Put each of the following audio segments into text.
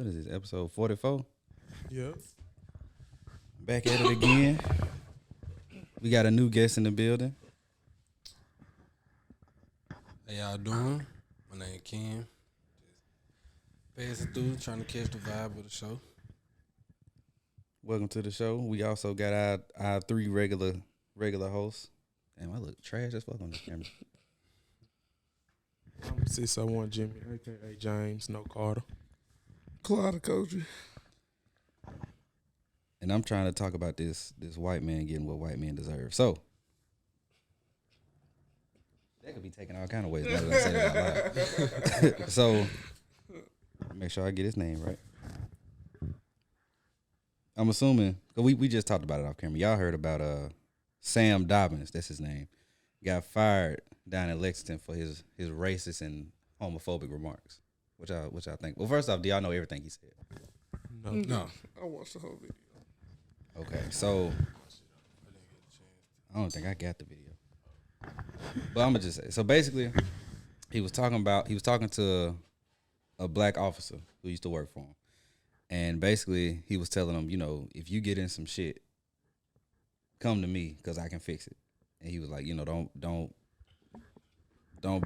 what is this, episode 44? Yep. Back at it again. We got a new guest in the building. How y'all doing? My name Ken. Passing through, trying to catch the vibe of the show. Welcome to the show. We also got our three regular hosts. Damn, I look trash as fuck on this camera. I'm 601 Jimmy, aka James, no Carter. Clyde Koji. And I'm trying to talk about this white man getting what white men deserve. So that could be taken all kind of ways now that I say that out loud. So make sure I get his name right. I'm assuming, cause we just talked about it off camera. Y'all heard about Sam Dobbins, that's his name. Got fired down in Lexington for his racist and homophobic remarks. Which I think. Well, first off, do y'all know everything he said? No. I watched the whole video. Okay, so I don't think I got the video, but I'm gonna just say. So basically, he was talking to a black officer who used to work for him, and basically he was telling him, you know, if you get in some shit, come to me because I can fix it. And he was like, you know, don't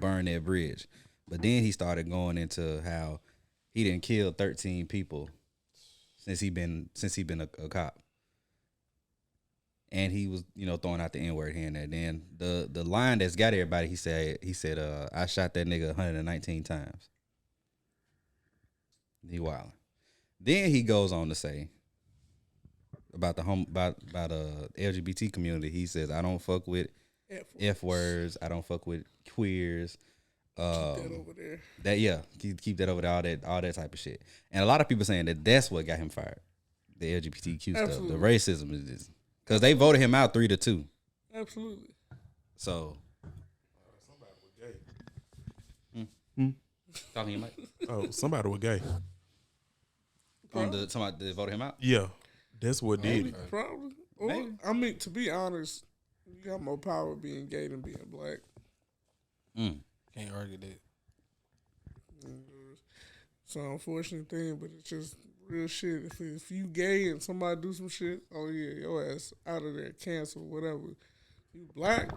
burn that bridge. But then he started going into how he didn't kill 13 people since he been a cop. And he was, you know, throwing out the N-word here and there. Then the line that's got everybody, he said, I shot that nigga 119 times. He wildin'. Then he goes on to say about the LGBT community. He says, I don't fuck with F words. I don't fuck with queers. Keep that over there. Keep that over there. All that type of shit. And a lot of people saying that's what got him fired. The LGBTQ stuff, the racism is just because they voted him out 3-2. Absolutely. So Somebody was gay. talking Mike. Oh, somebody was gay. Somebody they voted him out. Yeah, that's what did it. Probably. Or, Maybe. I mean, to be honest, you got more power being gay than being black. Can't argue that. It's an unfortunate thing, but it's just real shit. If you gay and somebody do some shit, oh yeah, your ass out of there, cancel, whatever. You black.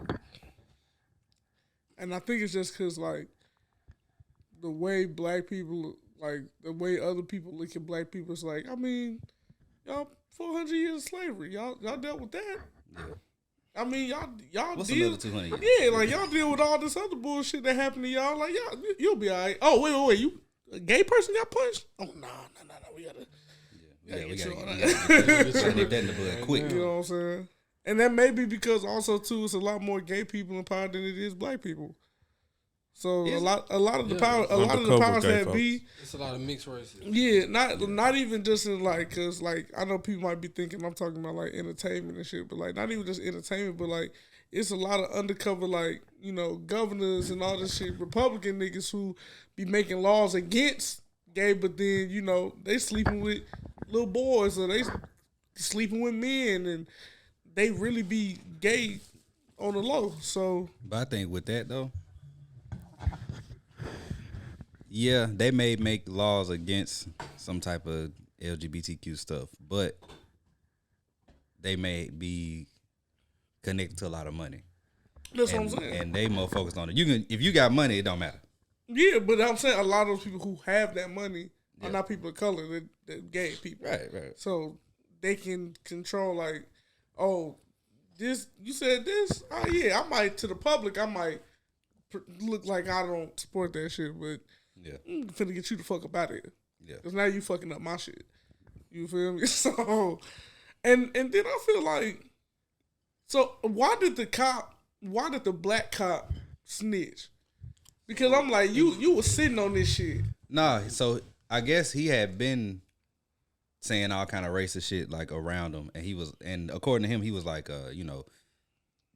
And I think it's just because, like, the way black people, like, the way other people look at black people, it's like, I mean, y'all 400 years of slavery. Y'all dealt with that. Yeah. I mean, y'all What's deal. another 200 years? Yeah, like, y'all deal with all this other bullshit that happened to y'all. Like, you'll be all right. Oh, wait. You a gay person got punched? Oh, no. We gotta. We gotta get nip that in the blood quick. You know what I'm saying? And that may be because also too, it's a lot more gay people in power than it is black people. So a lot of the powers that be. It's a lot of mixed races. Yeah, not even just in like, cause like I know people might be thinking I'm talking about like entertainment and shit, but like not even just entertainment, but like it's a lot of undercover like, you know, governors and all this shit, Republican niggas who be making laws against gay, but then, you know, they sleeping with little boys or they sleeping with men and they really be gay on the low. So, But I think with that though, yeah, they may make laws against some type of LGBTQ stuff, but they may be connected to a lot of money. that's what I'm saying. And they more focused on it. If you got money, it don't matter. Yeah, but I'm saying a lot of those people who have that money are not people of color. They're gay people. Right. So they can control like, oh, this you said this. Oh yeah, I might to the public. I might look like I don't support that shit, but I'm finna get you the fuck up out of here. Yeah. Because now you fucking up my shit. You feel me? So, and then I feel like, so why did the black cop snitch? Because I'm like, you was sitting on this shit. Nah, so I guess he had been saying all kind of racist shit like around him, and according to him, he was like, you know,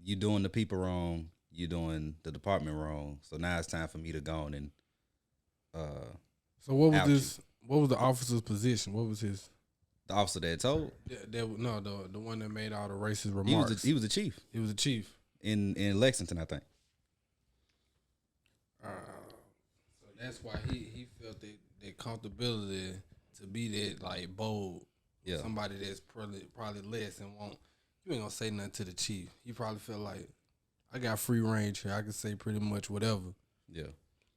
you doing the people wrong, you doing the department wrong. So now it's time for me to go on and. So what was this? What was the officer's position? What was his? The officer that told. The one that made all the racist remarks. He was the chief. He was the chief in Lexington, I think. So that's why he felt that comfortability to be that like bold. Yeah. Somebody that's probably less and won't. You ain't gonna say nothing to the chief. You probably feel like I got free range here. I can say pretty much whatever. Yeah.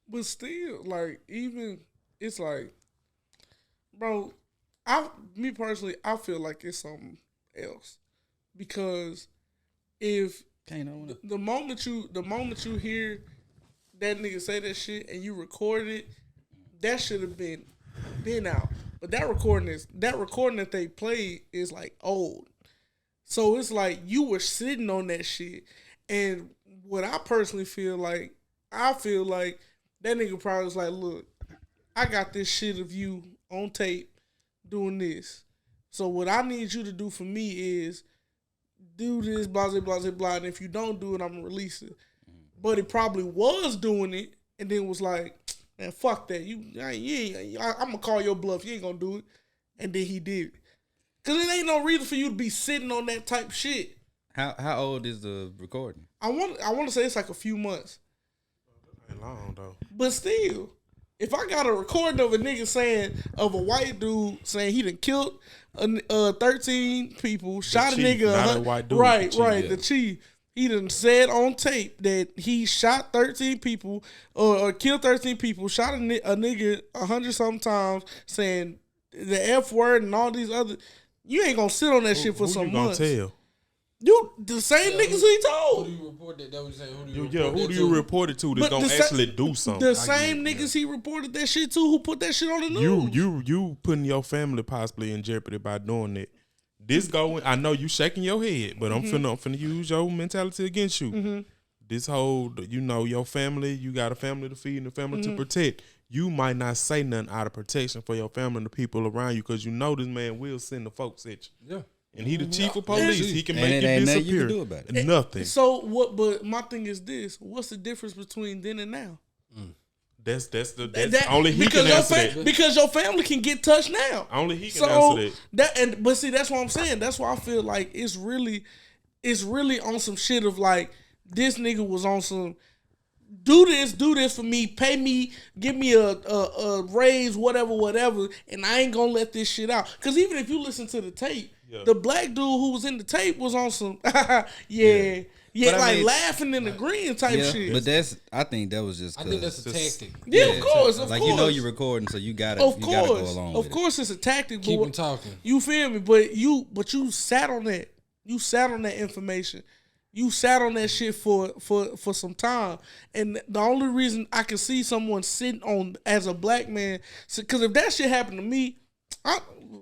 But still, like, even it's like, bro, me personally, I feel like it's something else because if the moment you hear that nigga say that shit and you record it, that should have been out. But that recording that they played is like old. So it's like you were sitting on that shit. And what I personally feel like that nigga probably was like, look, I got this shit of you on tape doing this. So what I need you to do for me is do this, blah, blah, blah, blah. And if you don't do it, I'm going to release it. But he probably was doing it and then was like, man, fuck that. I'm going to call your bluff. You ain't going to do it. And then he did it. Because it ain't no reason for you to be sitting on that type shit. How old is the recording? I want to say it's like a few months. Ain't long though. But still, if I got a recording of a nigga of a white dude saying he done killed 13 people, shot a chief, nigga, not a white dude, right, the chief, right, yeah. the chief. He done said on tape that he shot 13 people or killed 13 people, shot a nigga 100-something times, saying the F word and all these other. You ain't gonna sit on that shit for some months. Who you gonna tell? You the same niggas he told. Who do you report that? That was saying. Who do you report it to that's gonna actually do something? The same niggas he reported that shit to who put that shit on the news. You putting your family possibly in jeopardy by doing that. This going, I know you shaking your head, but I'm finna use your mentality against you. Mm-hmm. This whole, your family, you got a family to feed and a family to protect. You might not say nothing out of protection for your family and the people around you because you know this man will send the folks at you. Yeah. And he the chief of police. He can make you ain't nothing disappear. you can do about it. Nothing. So what? But my thing is this: what's the difference between then and now? That's only he can answer that. Because your family can get touched now. Only he can answer that. But see, that's what I'm saying. That's why I feel like it's really on some shit of like this nigga was on some. Do this for me, pay me, give me a raise, whatever, and I ain't gonna let this shit out. Cause even if you listen to the tape, the black dude who was in the tape was on some, yeah, like laughing and agreeing type shit. But I think that was just. I think that's a tactic. Yeah, of course. Like you're recording, so you gotta go along with it. Of course, it's a tactic. Keep him talking. You feel me? But you sat on that. You sat on that information. You sat on that shit for some time. And the only reason I can see someone sitting on as a black man, because if that shit happened to me,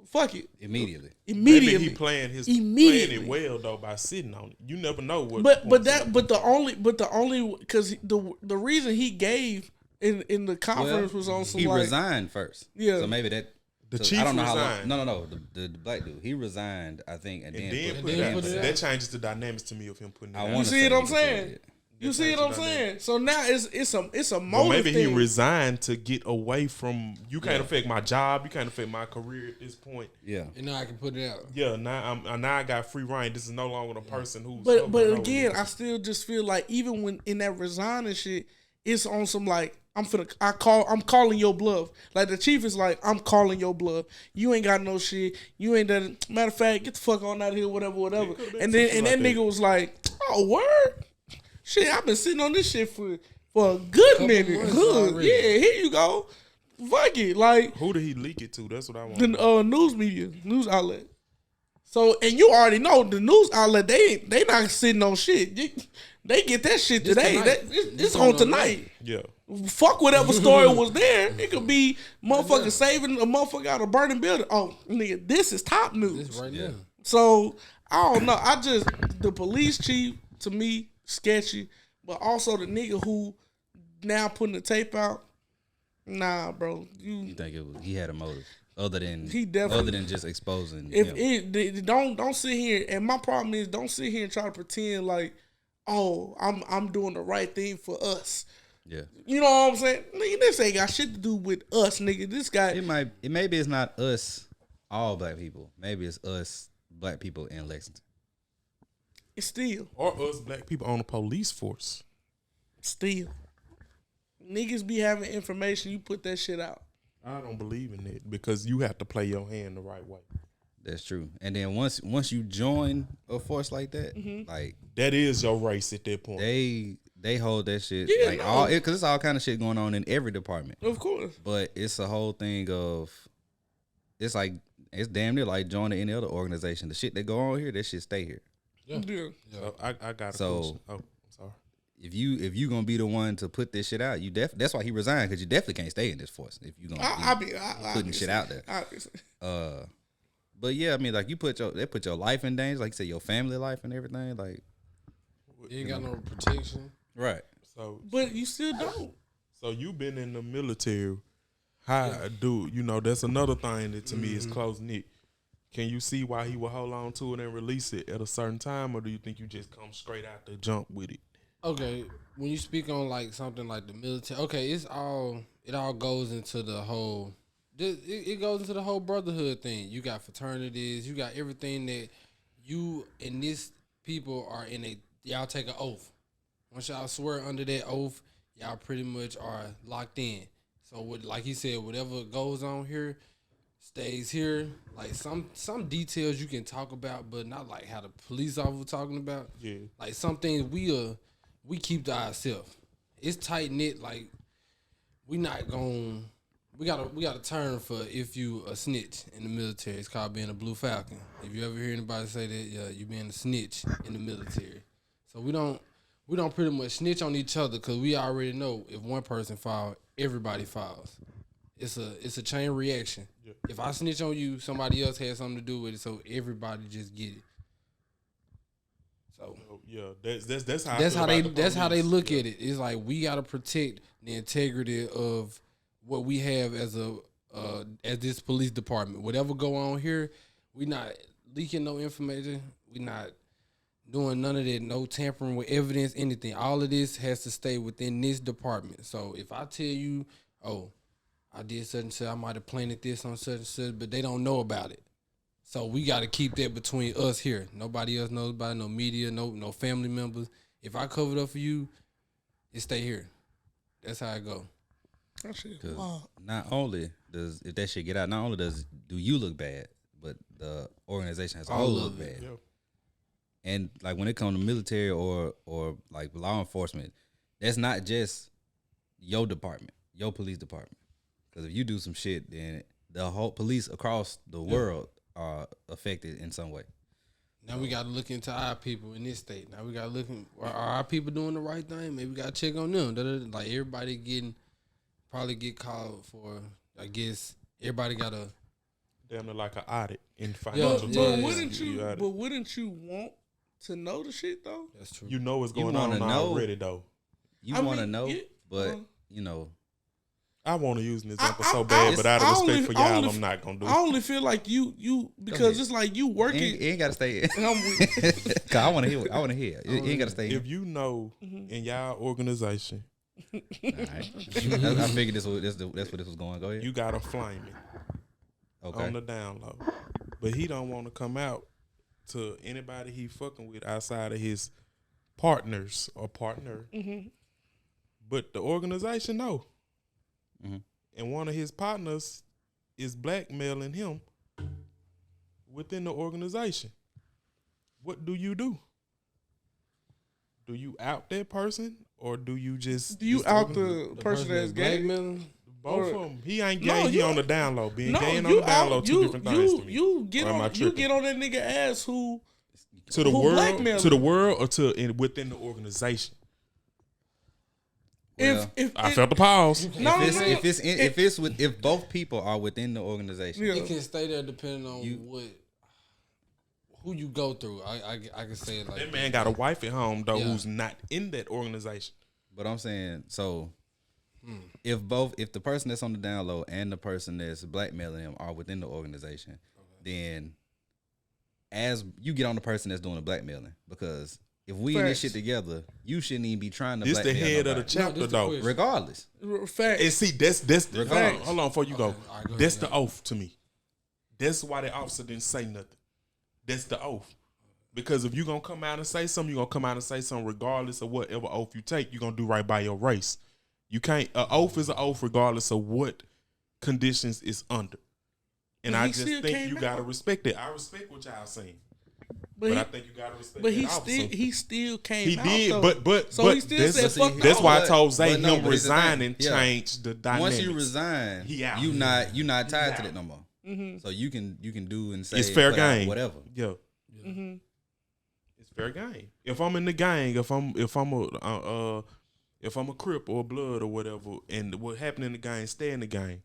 fuck it. Immediately. Maybe he playing it well though by sitting on it. You never know what. But the only because the reason he gave in the conference was on some he resigned first. Yeah. So maybe that. The chief I don't know resigned. how long. No. The black dude, he resigned, I think, and then put it out. That changes the dynamics to me of him putting it out. You see what I'm saying? You see what I'm saying? So now it's a motive well, maybe thing. he resigned to get away from. You can't affect my job. You can't affect my career at this point. Yeah. And now I can put it out. Yeah. Now I got free reign. This is no longer the person who's. But again, I still just feel like even when in that resigning shit, it's on some like I'm calling your bluff. Like the chief is like, I'm calling your bluff. You ain't got no shit. You ain't that. Matter of fact, get the fuck on out of here, whatever. And that nigga was like, oh word, shit. I've been sitting on this shit for a good minute. Good, yeah. Here you go. Fuck it. Like who did he leak it to? That's what I want. The news outlet. So and you already know the news outlet. They not sitting on shit. They get that shit today. It's on tonight. Yeah. Fuck whatever story was there. It could be motherfucker saving a motherfucker out of a burning building. Oh, nigga, this is top news. This right now. So, I don't know. The police chief, to me, sketchy. But also the nigga who now putting the tape out, nah, bro. You think he had a motive? Other than just exposing don't sit here, and my problem is don't sit here and try to pretend like, oh, I'm doing the right thing for us. Yeah. You know what I'm saying? Nigga, this ain't got shit to do with us, nigga. This guy. Maybe it's not us, all black people. Maybe it's us, black people in Lexington. It's still. Or us, black people on the police force. Still. Niggas be having information, you put that shit out. I don't believe in it because you have to play your hand the right way. That's true. And then once you join a force like that, like That is your race at that point. they hold that shit Yeah, like no. all because it's all kind of shit going on in every department. Of course. But it's a whole thing of it's damn near like joining any other organization. The shit that go on here, that shit stay here. Yeah. So I got a So- question. Oh, I'm sorry. If you gonna be the one to put this shit out, that's why he resigned because you definitely can't stay in this force if you gonna be putting shit out there. Obviously. But yeah, I mean, like they put your life in danger, like you said, your family life and everything, like You ain't got no protection. right. So But you still don't. So you been in the military. How do you know? That's another thing that to me is close knit. Can you see why he would hold on to it and release it at a certain time, or do you think you just come straight out the jump with it? Okay, when you speak on like something like the military, okay, it all goes into the whole. It goes into the whole brotherhood thing. You got fraternities, you got everything that you and this people are in y'all take an oath. Once y'all swear under that oath, y'all pretty much are locked in. So like he said, whatever goes on here stays here. Like some details you can talk about, but not like how the police officer talking about. Yeah. Like some things we keep to ourselves. It's tight knit. Like we not going. We got a term for if you a snitch in the military. It's called being a blue falcon. If you ever hear anybody say that, yeah, you being a snitch in the military. So we don't pretty much snitch on each other because we already know if one person falls, everybody falls. It's a chain reaction. Yeah. If I snitch on you, somebody else has something to do with it. So everybody just get it. So yeah, that's how they look at it. It's like we gotta protect the integrity of what we have as this police department. Whatever go on here, we not leaking no information. We not doing none of that. No tampering with evidence. Anything. All of this has to stay within this department. So if I tell you, oh, I did such and such, I might have planted this on such and such, but they don't know about it. So we got to keep that between us here. Nobody else knows about it, no media, no family members. If I covered up for you, it stay here. That's how it go. That shit. Because Wow. not only if that shit get out, not only do you look bad, but the organization as a whole look bad. Yeah. And like when it comes to military or like law enforcement, that's not just your department, your police department. Because if you do some shit, then the whole police across the world are affected in some way. Now we got to look into our people in this state. Now we got to look are our people doing the right thing? Maybe we got to check on them. Like everybody probably get called for. I guess everybody got to. Damn near like an audit in financial Yeah, terms. Wouldn't you want to know the shit though? That's true. You know what's You going on wanna know. already though. You I want to mean, know, yeah, but you know, I want to use an example I- so bad, but out of I respect only- for I y'all, only- I'm not gonna do I it. only feel like you because it's like you you working. ain't got to stay in. I'm with- Cause I want to hear. I want to hear. You ain't got to stay in. If you know in y'all organization, All right. I figured that's where this was going. Go ahead. you got a flaming Okay. on the down low, but he don't want to come out to anybody he fucking with outside of his partners or partner. But the organization know, and one of his partners is blackmailing him within the organization. What do you do? Do you out that person, or do you just Do you just out organize- the person that's gay? both or- of them? He ain't No, gay. He you- on the down low. Being No, gay and on you the down low, out. two different things to me. You get Or am I on. You tripping? get on that nigga ass who To the who world, blackmail to the him? world, or within the organization. Well, if I felt the pause. No, no, no. If both people are within the organization, Yeah. It can stay there depending on You- who you go through. I can say it like That man got a wife at home though, Yeah. who's not in that organization. but I'm saying so. If the person that's on the down low and the person that's blackmailing him are within the organization, then as you get on the person that's doing the blackmailing, because if we in this Facts. shit together, you shouldn't even be trying to This the blackmail head of the nobody. chapter this the though. question. Regardless, Facts. And see, that's the Regardless. hold on before you go. Okay, all right, go That's ahead, the oath to me. That's why the officer didn't say nothing. That's the oath. Because if you gonna come out and say something, you gonna come out and say something regardless of whatever oath you take. You gonna do right by your race. You can't. An oath is an oath regardless of what conditions is under. And But I he just still think came you gotta out. respect it. I respect what y'all saying. But I think you gotta respect But that he officer. still came He out. did, though. but so he still that's, said fuck that's the why I officer. told Zay But no, him but here's the thing. resigning Yeah. changed the dynamics. Once you resign, He out. you not tied to that no more. Mm-hmm. So you can do and say It's fair put out game. whatever. Yeah. Mm-hmm. It's fair game. If I'm in the gang, if I'm a Crip or a Blood or whatever, and what happened in the gang, stay in the gang.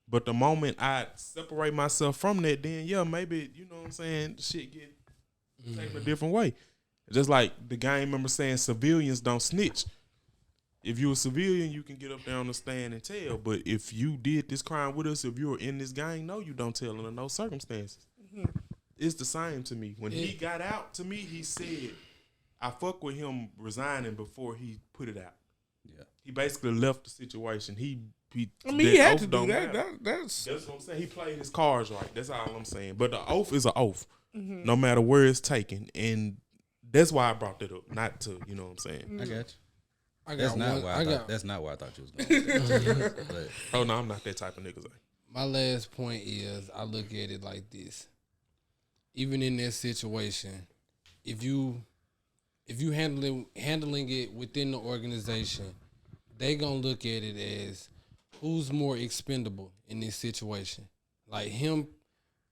But the moment I separate myself from that, then yeah, maybe you know what I'm saying, shit get taken a different way. Just like the gang member saying, civilians don't snitch. If you're a civilian, you can get up there on the stand and tell. But if you did this crime with us, if you were in this gang, no, you don't tell under no circumstances. Mm-hmm. It's the same to me. When he got out, to me, he said, I fuck with him resigning before he put it out. Yeah. He basically left the situation. He he had to do don't that. matter. That's That's what I'm saying. He played his cards right. That's all I'm saying. But the oath is an oath, Mm-hmm. no matter where it's taken. And that's why I brought that up. Not to, you know what I'm saying. I got you. I That's got not one. why I got that's not why I thought you was going. But Oh, no, I'm not that type of nigga. Zay. my last point is I look at it like this. Even in that situation, if you handling it within the organization, they gonna look at it as who's more expendable in this situation. Like him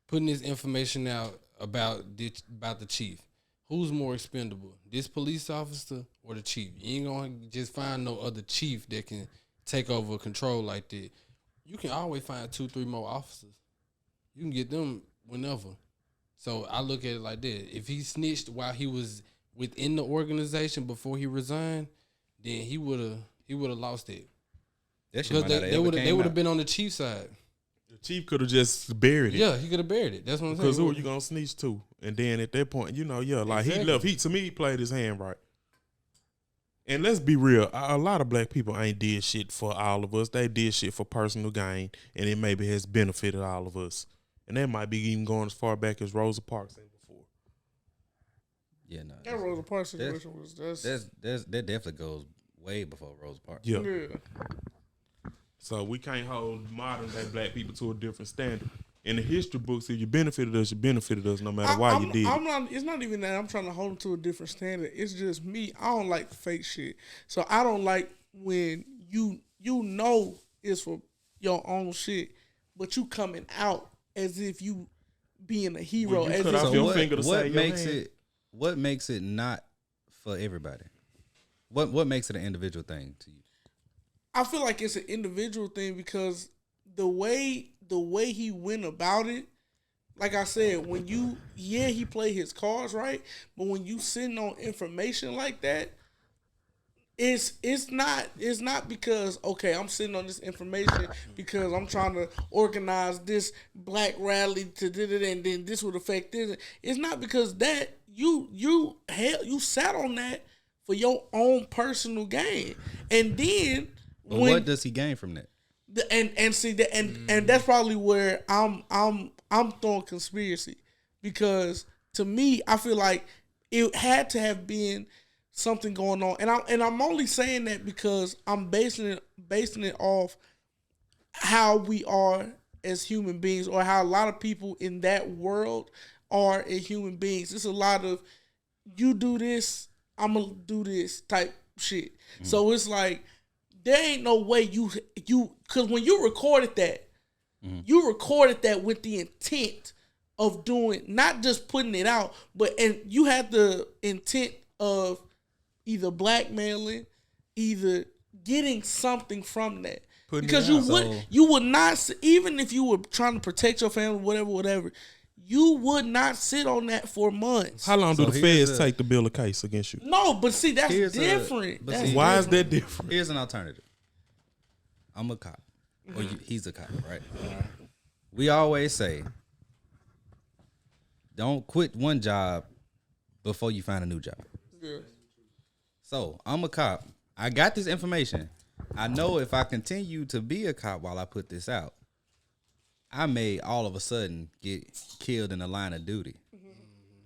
putting this information out about the chief. Who's more expendable, this police officer or the chief? You ain't gonna just find no other chief that can take over control like that. You can always find 2-3 more officers. You can get them whenever. So I look at it like that. If he snitched while he was within the organization before he resigned, then he would have lost it. that shit Because might not have they ever would came have out. been on the chief side. The chief could have just buried it. Yeah, he could have buried it. That's what I'm saying. Because who are you gonna snitch to? And then at that point, you know, yeah, like Exactly. he left. To me, he played his hand right. And let's be real, a lot of black people ain't did shit for all of us. They did shit for personal gain, and it maybe has benefited all of us. And that might be even going as far back as Rosa Parks said before. Yeah, no. that Rosa Parks situation was That definitely goes way before Rosa Parks. Yeah. yeah. So we can't hold modern day black people to a different standard. In the history books, if you benefited us no matter why you did. I'm not. It's not even that I'm trying to hold them to a different standard. It's just me. I don't like the fake shit. So I don't like when you know it's for your own shit, but you coming out as if you being a hero. When you As cut if off you, your finger to what save your makes hand. what makes it not for everybody? What makes it an individual thing to you? I feel like it's an individual thing because the way he went about it, like I said, when he played his cards right, but when you sitting on information like that, it's not because okay, I'm sitting on this information because I'm trying to organize this black rally to and then this would affect this. It's not because that you sat on that for your own personal gain, and then But what does he gain from that? and see that and that's probably where I'm throwing conspiracy, because to me I feel like it had to have been something going on, and I'm only saying that because I'm basing it off how we are as human beings, or how a lot of people in that world are as human beings. It's a lot of you do this, I'm gonna do this type shit. So it's like there ain't no way you because when you recorded that, you recorded that with the intent of doing, not just putting it out, and you had the intent of either blackmailing, either getting something from that. Putting Because it out. you would not, even if you were trying to protect your family, whatever, you would not sit on that for months. How long So do the here's feds a- take to build a case against you? No, but see, that's Here's a- different. but That's see, Why is different. that different? Here's an alternative. I'm a cop, or he's a cop, right? We always say, don't quit one job before you find a new job. Yeah. So I'm a cop. I got this information. I know if I continue to be a cop while I put this out, I may all of a sudden get killed in the line of duty.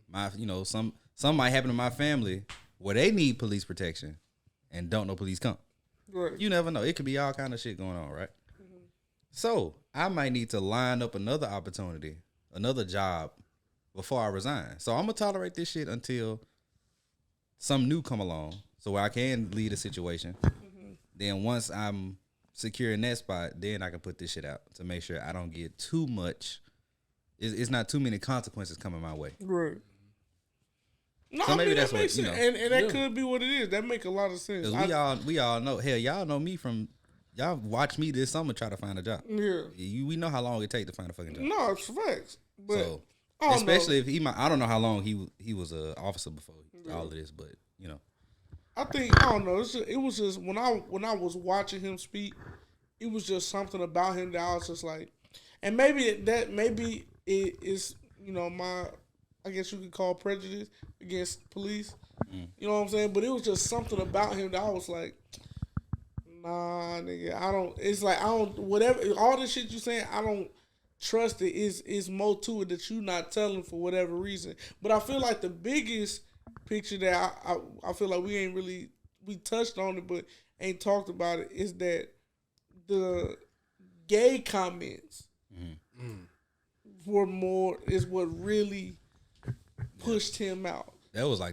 My, some might happen to my family where they need police protection and don't know police come. Right. You never know. It could be all kind of shit going on, right? So I might need to line up another opportunity, another job before I resign. So I'm gonna tolerate this shit until some new come along, so where I can lead a situation. Then once I'm secure in that spot, then I can put this shit out to make sure I don't get too much. It's not too many consequences coming my way. Right. No, So maybe that's that makes what, sense. you know. And that could be what it is. That make a lot of sense. Because we all know. Hell, y'all know me from. Y'all watch me this summer try to find a job. Yeah. We know how long it take to find a fucking job. No, it's facts. But So I don't especially know. if I don't know how long he was an officer before all of this, but you know. I think I don't know. It was just when I was watching him speak, it was just something about him that I was just like, and maybe it is, you know, my, I guess you could call prejudice against police. You know what I'm saying? But it was just something about him that I was like, nah, nigga, I don't. It's like I don't. Whatever, all this shit you saying, I don't trust it. Is more to it that you not telling for whatever reason. But I feel like the biggest picture that I feel like we touched on it but ain't talked about it is that the gay comments is what really pushed him out. That was the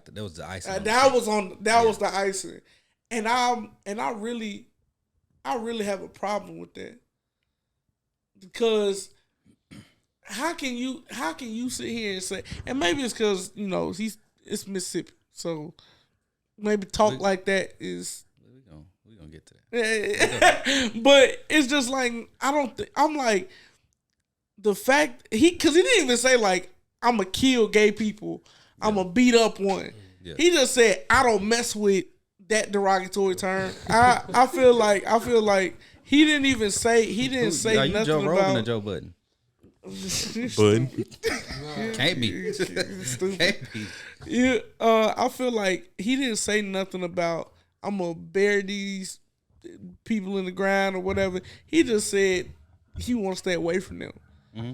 icing. That was the icing, and I really have a problem with that because how can you sit here and say, and maybe it's because you know it's Mississippi, so maybe talk like that is. We gonna get to that. But it's just like I'm like the fact because he didn't even say like I'm gonna kill gay people, I'm gonna beat up one. Yeah. He just said I don't mess with that derogatory term. I feel like he didn't even say Are you nothing Joe Rogan about or Joe Budden? Budden. Can't be. Can't be. Yeah, I feel like he didn't say nothing about I'm gonna bury these people in the ground or whatever. He just said he wants to stay away from them. Mm-hmm.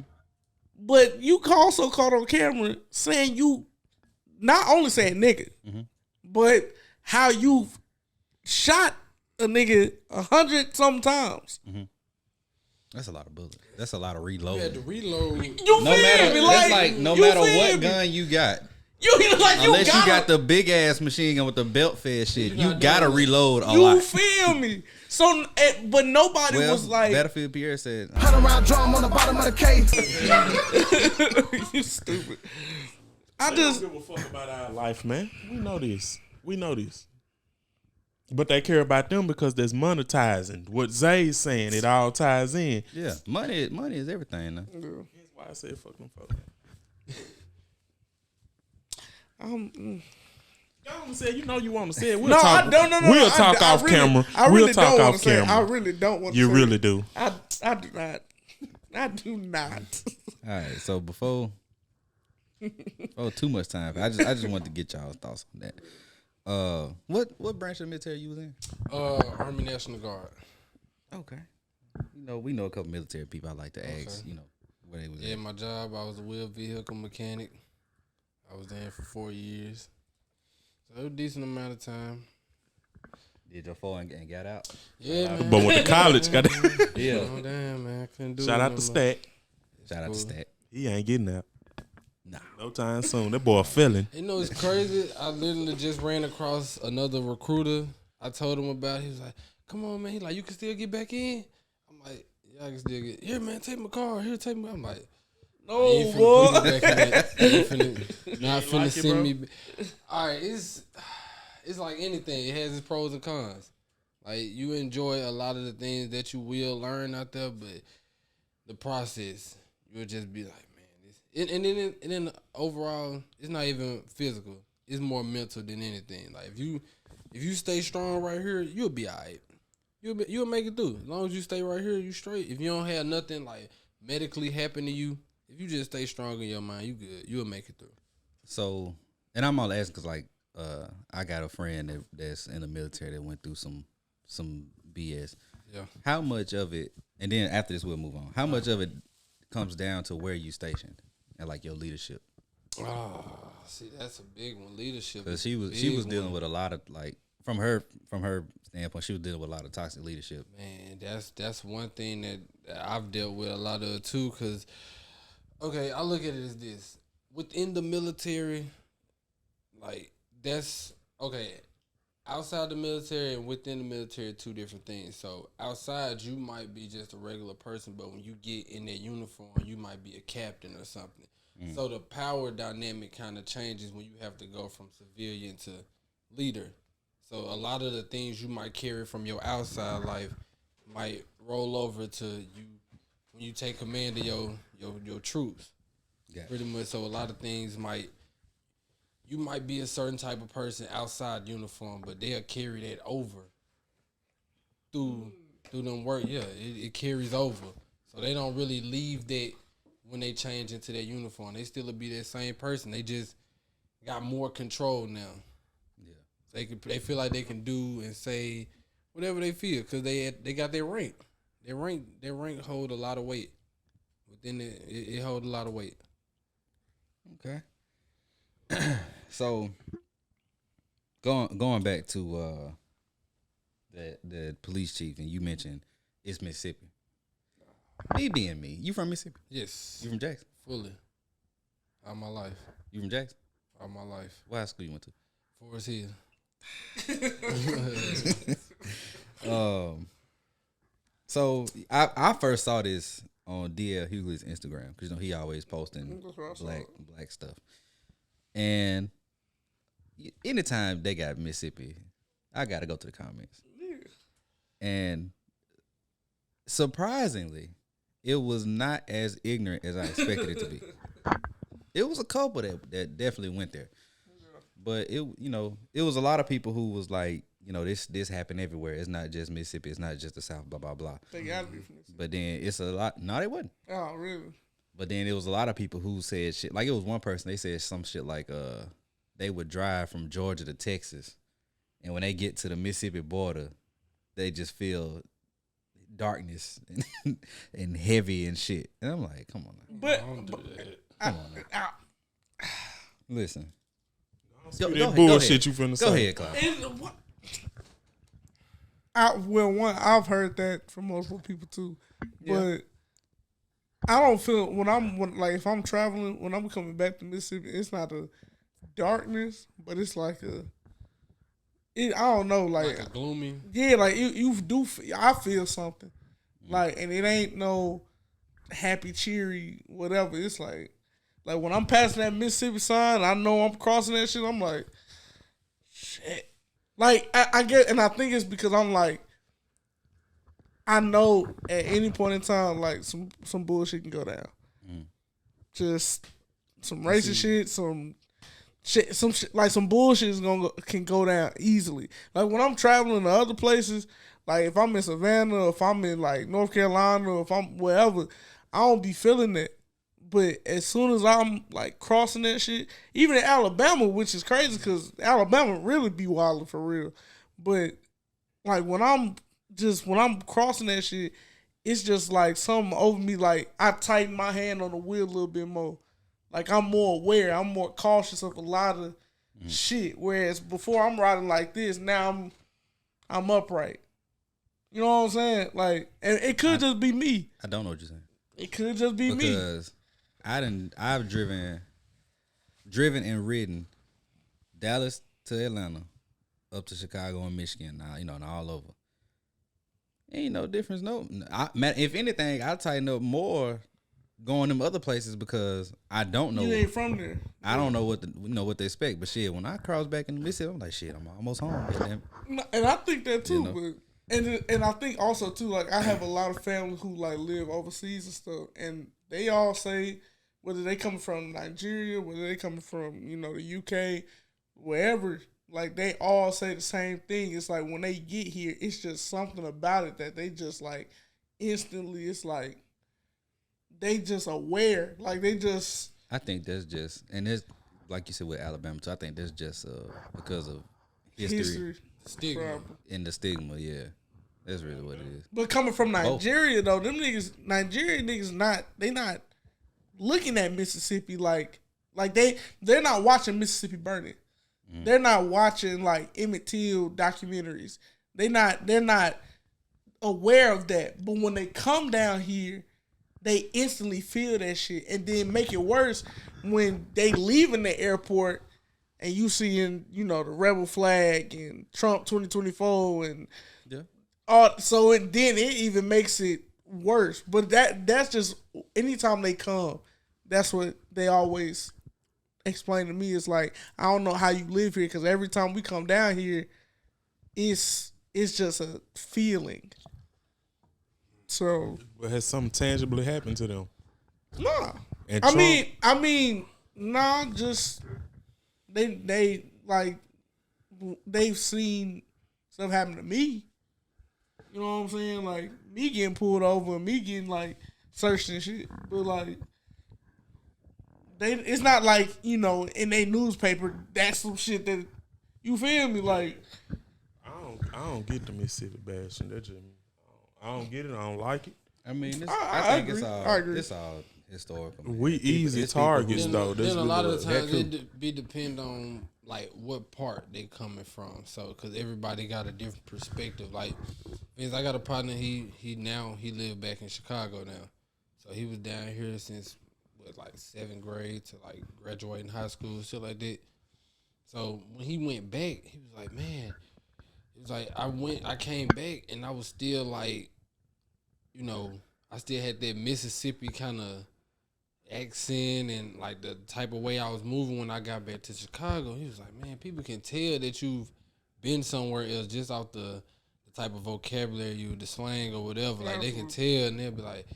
But you also caught on camera saying you not only saying nigga, but how you shot a nigga 100 sometimes. Mm-hmm. That's a lot of bullets. That's a lot of reload. You had to reload. You no feel matter, me? like no matter what me? gun you got. Unless you got the big ass machine gun with the belt fed shit, you gotta reload a lot. You feel me? So, but nobody was like. Battlefield Pierre said, "100 round drum on the bottom of the case." You stupid. I just don't give a fuck about our life, man. We know this. But they care about them because there's monetizing. What Zay's saying, it all ties in. Yeah, money is everything. Now. Yeah. That's why I said fuck them folks. Y'all said you know you want to say it. We'll talk. No. We'll talk off camera. We'll talk off camera. I really don't want to. You really do. I do not. I do not. All right. So before too much time, I just wanted to get y'all's thoughts on that. What branch of the military you was in? Army National Guard. Okay. You know, we know a couple military people. I like to ask. You know, where they was. Yeah, at. my job, I was a wheel vehicle mechanic. I was there for 4 years. So it was a decent amount of time. Did your 4 and got out? Yeah, man. But went to college. Got yeah. Oh, damn, man. I couldn't do it. Shout out to Stack. Shout out to Stack. He ain't getting out. Nah. No time soon. That boy a felon. You know, it's crazy. I literally just ran across another recruiter. I told him about it. He was like, come on, man. He like, you can still get back in? I'm like, yeah, I can still get. Here, man, take my car. Here, take me. I'm like, no, boy. Not finna send me. All right, it's like anything. It has its pros and cons. Like, you enjoy a lot of the things that you will learn out there, but the process, you'll just be like, and then overall, it's not even physical. It's more mental than anything. Like if you stay strong right here, you'll be alright. You'll make it through. As long as you stay right here, you straight. If you don't have nothing like medically happen to you, if you just stay strong in your mind, you good. You'll make it through. So, and I'm all asking because like I got a friend that's in the military that went through some BS. Yeah. How much of it? And then after this, we'll move on. How much of it comes down to where you stationed? And like your leadership. See, that's a big one. Leadership. Because she was dealing with a lot of like from her standpoint, she was dealing with a lot of toxic leadership. Man, that's one thing that I've dealt with a lot of too. Cause okay, I look at it as this: within the military, like that's okay. Outside the military and within the military, two different things. So outside, you might be just a regular person, but when you get in that uniform, you might be a captain or something. So the power dynamic kind of changes when you have to go from civilian to leader. So a lot of the things you might carry from your outside life might roll over to you when you take command of your troops. Yeah. Pretty much. So a lot of things you might be a certain type of person outside uniform, but they'll carry that over through them work. Yeah, it carries over. So they don't really leave that when they change into their uniform. They still be that same person. They just got more control now. Yeah, they feel like they can do and say whatever they feel because they got their rank. Their rank hold a lot of weight. Within it hold a lot of weight. Okay. So going back to the police chief, and you mentioned it's Mississippi. Me being me, you from Mississippi? Yes. You from Jackson? Fully. All my life. You from Jackson? All my life. What high school you went to? Forest Hill. So I first saw this on D.L. Hughley's Instagram because he always posting black stuff. And anytime they got Mississippi, I gotta go to the comments. Yeah. And surprisingly, it was not as ignorant as I expected it to be. It was a couple that definitely went there. But it was a lot of people who was like, this happened everywhere. It's not just Mississippi. It's not just the South. Blah blah blah. They gotta be from Mississippi. But then it's a lot. No, they wasn't. Oh, really? But then there was a lot of people who said shit. Like it was one person. They said some shit like they would drive from Georgia to Texas, and when they get to the Mississippi border, they just feel darkness and heavy and shit. And I'm like, come on now. But Come on now. Listen. That bullshit you finna say. Go ahead, Cloud. I've heard that from multiple people too, but I don't feel if I'm traveling, when I'm coming back to Mississippi, it's not a darkness, but it's like I don't know, like a gloomy. Yeah, like you do. I feel something, like, and it ain't no happy, cheery, whatever. It's like when I'm passing that Mississippi sign, I know I'm crossing that shit. I'm like, shit. Like I get, and I think it's because I'm like, I know at any point in time, like some bullshit can go down. Just some racist shit, some shit, like some bullshit can go down easily. Like when I'm traveling to other places, like if I'm in Savannah, or if I'm in like North Carolina, or if I'm wherever, I don't be feeling that. But as soon as I'm like crossing that shit, even in Alabama, which is crazy because Alabama really be wilding for real. But like when I'm crossing that shit, it's just like something over me. Like I tighten my hand on the wheel a little bit more. Like I'm more aware. I'm more cautious of a lot of shit. Whereas before I'm riding like this, now I'm upright. You know what I'm saying? Like, and it could just be me. I don't know what you're saying. It could just be me. Because I've driven and ridden Dallas to Atlanta, up to Chicago and Michigan. Now and all over. Ain't no difference. No, if anything, I tighten up more going them other places because I don't know. You ain't from there. I don't know what to expect. But shit, when I cross back in Mississippi, I'm like, shit, I'm almost home. And I think that too. But and I think also too, like I have a lot of family who like live overseas and stuff, and they all say whether they coming from Nigeria, whether they coming from the UK, wherever. Like, they all say the same thing. It's like, when they get here, it's just something about it that they just, like, instantly, it's like, they just aware. Like, they just... I think that's just... And it's, like you said with Alabama, too, I think that's just because of history. Stigma. And the stigma, yeah. That's really what it is. But coming from Nigeria, though, them niggas, Nigerian niggas they not looking at Mississippi like they're not watching Mississippi burning. They're not watching like Emmett Till documentaries. They're not aware of that. But when they come down here, they instantly feel that shit. And then make it worse when they leaving the airport and you seeing, you know, the rebel flag and Trump 2024 and so then it even makes it worse. But that's just anytime they come, that's what they always explain to me. It's like, I don't know how you live here, because every time we come down here, it's just a feeling. So, but has something tangibly happened to them? Nah. And I mean, nah. Just they like they've seen stuff happen to me. You know what I'm saying? Like me getting pulled over and me getting like searched and shit. But like it's not like, you know, in a newspaper that's some shit that, you feel me? Like I don't get the Mississippi bashing. That just, I don't get it. I don't like it. I mean, I think agree. it's all historical. Man. We easy targets though. Then a lot of the times it be depend on like what part they coming from. So because everybody got a different perspective. Like, because I got a partner. He live back in Chicago now. So he was down here since like 7th grade to like graduating high school, shit like that. So when he went back, he was like, man, it was like I came back and I was still like, you know, I still had that Mississippi kind of accent and like the type of way I was moving when I got back to Chicago. He was like, man, people can tell that you've been somewhere else just off the type of vocabulary, the slang or whatever. Like they can tell, and they'll be like,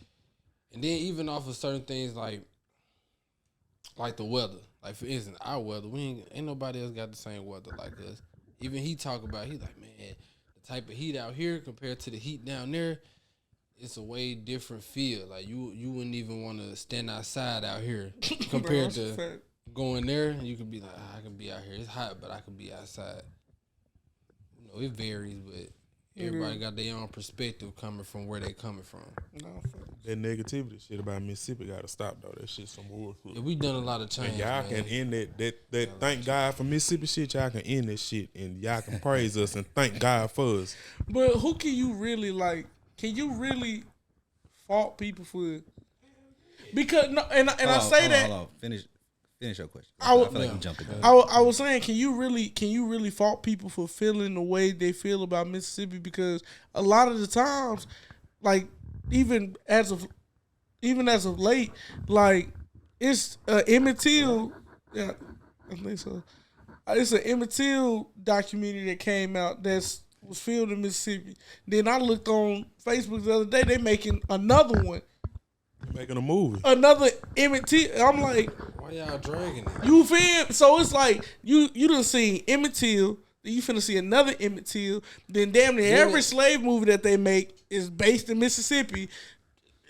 and then even off of certain things like the weather. Like for instance, our weather, ain't nobody else got the same weather like us. Even he talk about, he's like, man, the type of heat out here compared to the heat down there, it's a way different feel. Like you wouldn't even want to stand outside out here compared to going there. You could be like, I can be out here. It's hot, but I can be outside. You know, it varies, but everybody got their own perspective coming from where they coming from. That negativity shit about Mississippi got to stop though. That shit some bullshit. Yeah, we done a lot of change. And y'all can end that thank God for Mississippi shit. Y'all can end that shit and y'all can praise us and thank God for us. But who can you really like? Can you really fault people for? Because no, and I say that. Hold on. Finish your question. I feel like I'm jumping. I was saying, can you really fault people for feeling the way they feel about Mississippi? Because a lot of the times, like even as of late, like it's Emmett Till. Yeah, I think so. It's an Emmett Till documentary that came out was filmed in Mississippi. Then I looked on Facebook the other day, they making another one. Making a movie. Another Emmett Till. I'm like, why y'all dragging it? You feel? So it's like you done seen Emmett Till, then you finna see another Emmett Till, then damn near every slave movie that they make is based in Mississippi.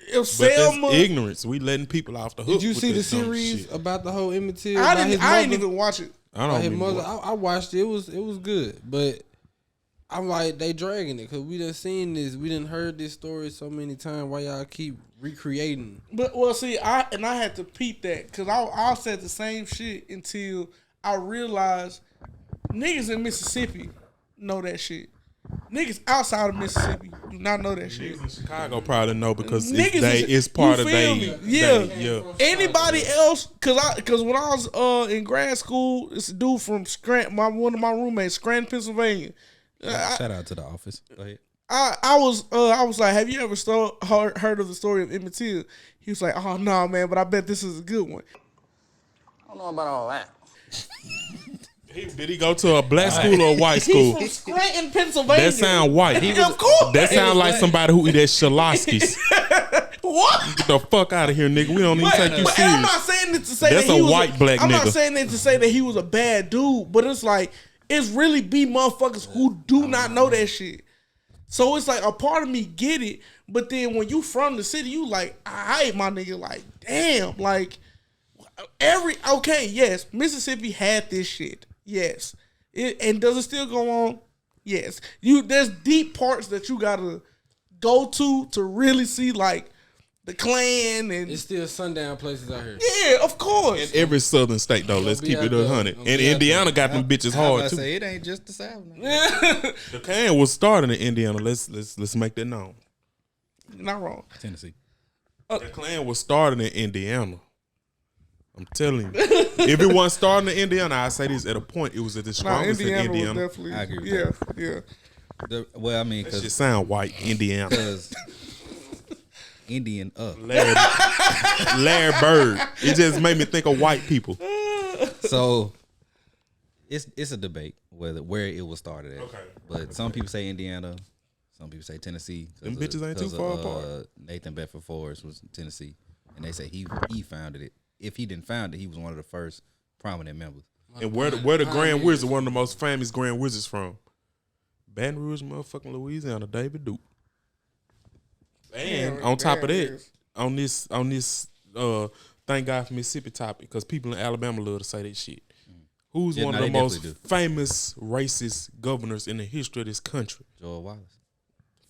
If Selma, that's ignorance. We letting people off the hook. Did you see the series about the whole Emmett Till? I didn't even watch it. I watched it. It was good, but I'm like, they dragging it because we done seen this. We done heard this story so many times. Why y'all keep recreating? But well, see, I had to peep that because I said the same shit until I realized niggas in Mississippi know that shit. Niggas outside of Mississippi do not know that shit. Niggas in Chicago probably know because it's part of they. Yeah. Anybody else? Cause when I was in grad school, it's a dude from Scranton. One of my roommates, Scranton, Pennsylvania. Shout out to the office. Go ahead. I was like, have you ever heard of the story of Emmett Till? He was like, oh no, man, but I bet this is a good one. I don't know about all that. Did he go to a black school or a white school? He's from Scranton, Pennsylvania. That sound white. Of course. That sound like somebody who eat at Shaloski's. What? Get the fuck out of here, nigga. We don't even take you serious. And I'm not saying it to say that's that he a was white black nigga. I'm not saying it to say that he was a bad dude, but it's like, it's really be motherfuckers who do not know that shit. So it's like a part of me get it, but then when you from the city, you like, alright, my nigga, like, damn, like yes, Mississippi had this shit. Yes. And does it still go on? Yes. There's deep parts that you gotta go to really see like the Klan and It's still sundown places out here. yeah, of course. In every southern state though, let's be keep out it there. 100. Don't And be out Indiana got them bitches I hard was too. about to say, it ain't just the South. now. The Klan was started in Indiana. Let's make that known. Not wrong. Tennessee. The Klan was started in Indiana. I'm telling you. If it wasn't starting in Indiana, I say this at a point, it was at the Nah, strongest in Indiana Indiana. was definitely. I agree with yeah. Well, I mean, That shit because sound white, Indiana. Indian up. Larry Bird. It just made me think of white people. So it's a debate where it was started at. Okay. But some people say Indiana, some people say Tennessee. Them bitches ain't too far apart. Nathan Bedford Forrest was Tennessee, and they say he founded it. If he didn't found it, he was one of the first prominent members. And where the Grand Wizard, one of the most famous Grand Wizards from? Baton Rouge, motherfucking Louisiana, David Duke. And on top of that, on this thank God for Mississippi topic, because people in Alabama love to say that shit. Who's Yeah, one no, of the they most definitely do. famous racist governors in the history of this country? George Wallace.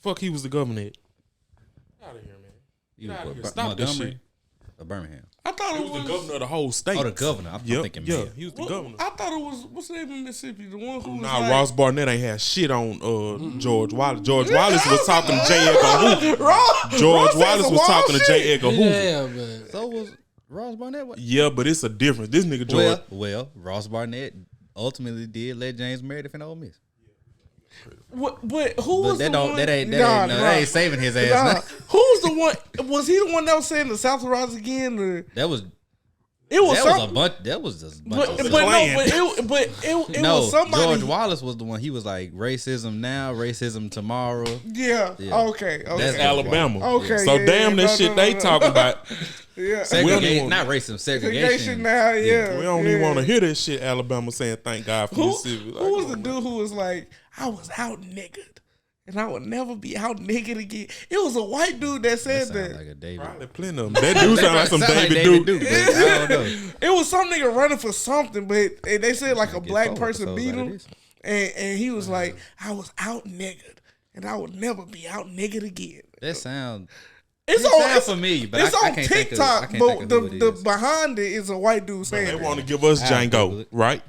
Fuck, he was the governor. Out of here, man. He Get was outta what, here. Stop this Montgomery shit. or Birmingham. I thought He it was the governor of the whole state. Oh, the governor. I'm thinking yeah, mayor. he was the Well, governor. I thought it was what's the name in Mississippi? The one who was Nah, like, Ross Barnett ain't had shit on George Wallace. George Wallace was talking to J. Edgar Hoover. George Ross Wallace said was some talking to wild J. shit. Edgar Hoover. Yeah, man. So was Ross Barnett. What? Yeah, but it's a difference. This nigga George. Well, Ross Barnett ultimately did let James Meredith in Ole Miss. What? Who was But the one? that ain't saving his ass. Nah. Now. Who's the one? Was he the one that was saying the South will rise again? Or That was it was that was some- a bunch. That was a bunch But, of but stuff. no, it No, was somebody. George Wallace was the one. He was like racism now, racism tomorrow. Yeah. Yeah. Okay. That's Okay. Alabama. Okay, So yeah, damn yeah, that shit they talking about. Yeah. Segregation, want- not racism, Segregation segregation. now. Yeah. We don't even want to hear that shit. Alabama saying thank God for Who, Mississippi. Like, who was come the on, dude who was like, I was out niggered and I would never be out niggered again? It was a white dude that said That that. sound like a David. Probably plenty of them. That do sound like some Sound like David Duke. but I don't know. It was some nigga running for something, but they said like a Get black forward, person so beat that him, it is. and he was like, I was out niggered and I would never be out niggered again. That sound. It's It on sound it's, familiar, but it's I on can't think of- TikTok, I can't but think of who it the is. behind it is a white dude saying They that. want to give us I'll Google Django, it. right?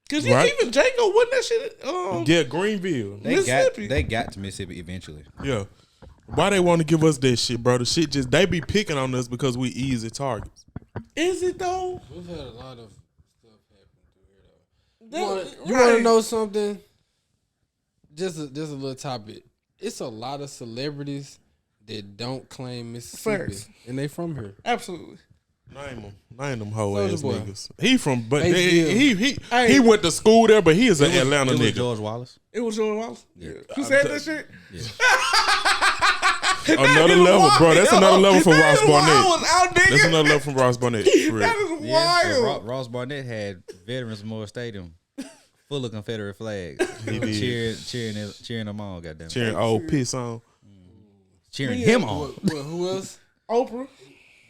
Cause Right. even Django wasn't that shit. Yeah, Greenville. Mississippi. They got to Mississippi eventually. Yeah. Why they want to give us that shit, bro? The shit just, they be picking on us because we easy targets. Is it though? We've had a lot of stuff happen through here, though. That- You want to right. know something? Just a little topic. It's a lot of celebrities that don't claim Mississippi, Facts. and they from here. Absolutely. Name them hoe ass Soulja Boy. niggas. He from, but Batesville. Hey. he went to school there, but he is an It Atlanta was nigga. George Wallace. It was George Wallace. Yeah. Who said that shit? Another is level, bro. That's wild. another level from That Ross is why I Barnett. was out, nigga. That's another level from Ross Barnett. For real. That is Yeah, so wild. Ross Barnett had Veterans Memorial Stadium full of Confederate flags. He did. cheering them on. Goddamn, Cheering old piss on. cheering him on. Who else? Oprah.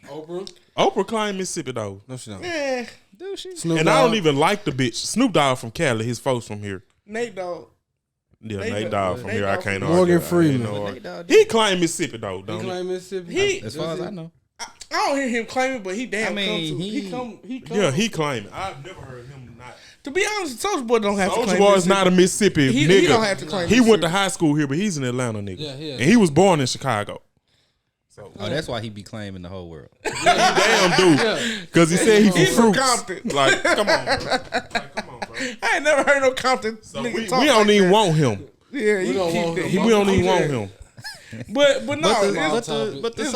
Oprah. Oprah claimed Mississippi though, No, she don't. Yeah. Dude, she. Snoop and I don't Dogg. even like the bitch. Snoop Dogg from Cali. His folks from here. Nate Dogg. Yeah, Nate Nate Dogg. Dogg from Nate here. I Dogg can't from argue. Morgan I ain't Freeman. no Nate argue. Dogg He claimed Mississippi though, He don't he? claim Mississippi. He- As far as I know, I don't hear him claiming, but he damn I mean, come to. he- He come. Yeah, he claimed it. I've never heard him not. To be honest, Soulja Boy don't have to Soulja claim Boy is Mississippi. not a Mississippi He nigga. don't have to claim He went Mississippi. to high school here, but he's an Atlanta nigga. Yeah, yeah. And he was born in Chicago. oh, that's why he be claiming the whole world. Damn dude. Because he said he He's from from Fruits. Compton. Like, come on, bro. Like, come on, bro. I ain't never heard no Compton So nigga we talk don't like even that. want him. Yeah, you don't keep want that. him. We don't even want him. But no, But it's